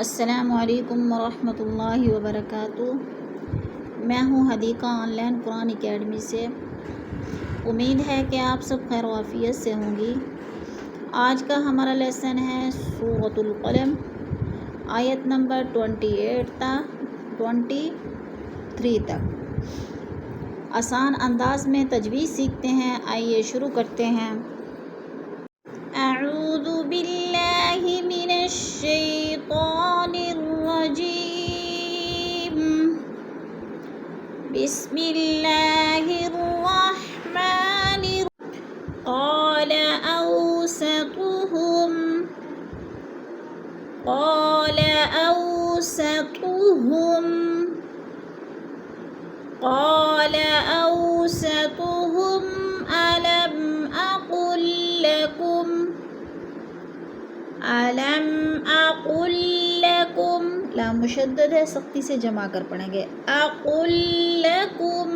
السلام علیکم ورحمۃ اللہ وبرکاتہ۔ میں ہوں حدیقہ آن لائن قرآن اکیڈمی سے۔ امید ہے کہ آپ سب خیر و عافیت سے ہوں گی۔ آج کا ہمارا لیسن ہے سورۃ القلم، آیت نمبر 28 تا 23 تک۔ آسان انداز میں تجوید سیکھتے ہیں، آئیے شروع کرتے ہیں۔ اعوذ باللہ من الشیطان الرجیم، بسم اللہ الرحمن الرحیم۔ قال اوسطهم ألم أقل لكم، لام مشدد ہے، سختی سے جمع کر پڑھیں گے۔ أقل لكم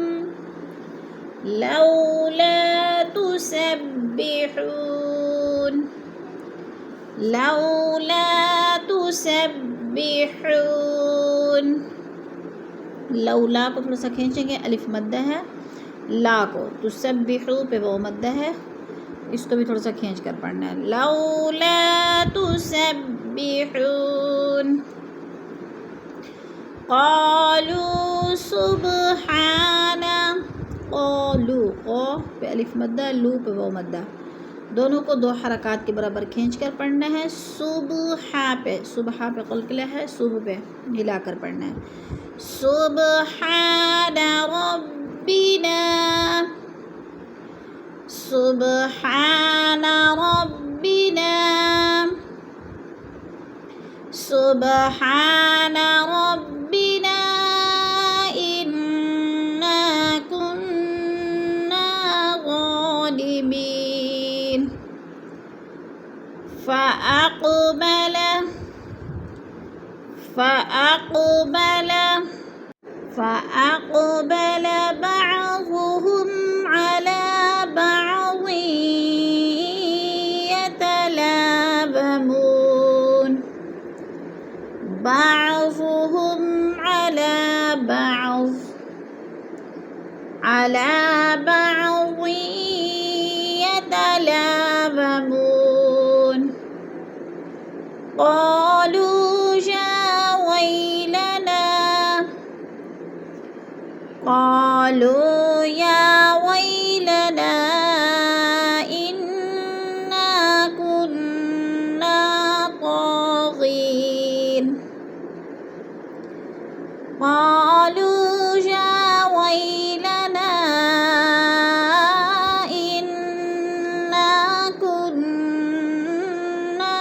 لولا تسبحون، لولا کو تھوڑا سا کھینچیں گے، الف مدہ ہے، لا کو تسبحو پہ وہ مدہ ہے، اس کو بھی تھوڑا سا کھینچ کر پڑھنا ہے۔ لولا تسبحون قالوا سبحان، قالوا قو پہ الف مدہ، لو پہ وہ مدہ، دونوں کو 2 حرکات کے برابر کھینچ کر پڑھنا ہے۔ صبح پہ قلقلہ ہے، صبح پہ ہلا کر پڑھنا ہے۔ سبحان ربنا إنا كنا ظالمين۔ فأقبل بعضهم على بعض يتلاومون، بعضهم على بعض يتلاومون، قالوا يا ويلنا إنا كنا طاغين، قالوا يا ويلنا إنا كنا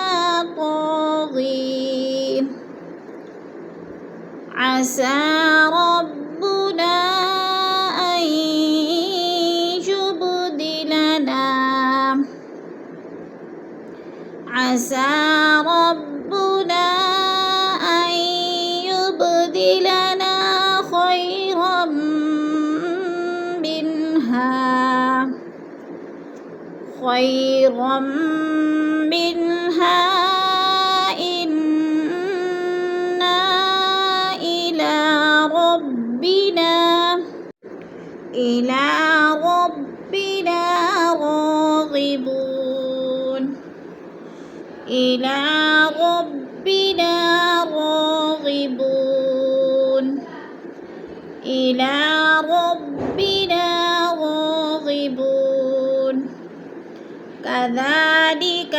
طاغين، عسى ربنا أن يبدلنا خيرا منها إنا إلى ربنا راغبون، إلى ربنا راغبون، كذلك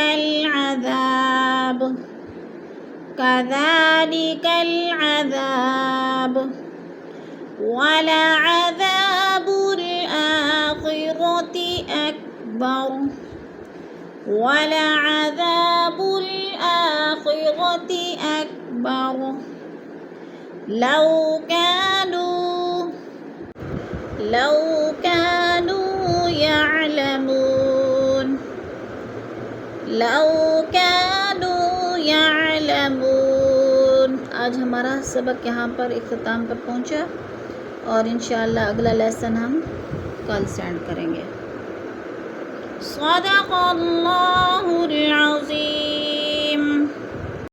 العذاب ولعذاب الآخرة أكبر لو كانوا يعلمون۔ آج ہمارا سبق یہاں پر اختتام پر پہنچا، اور انشاءاللہ اگلا لیسن ہم کل سینڈ کریں گے۔ صدق اللہ العظیم۔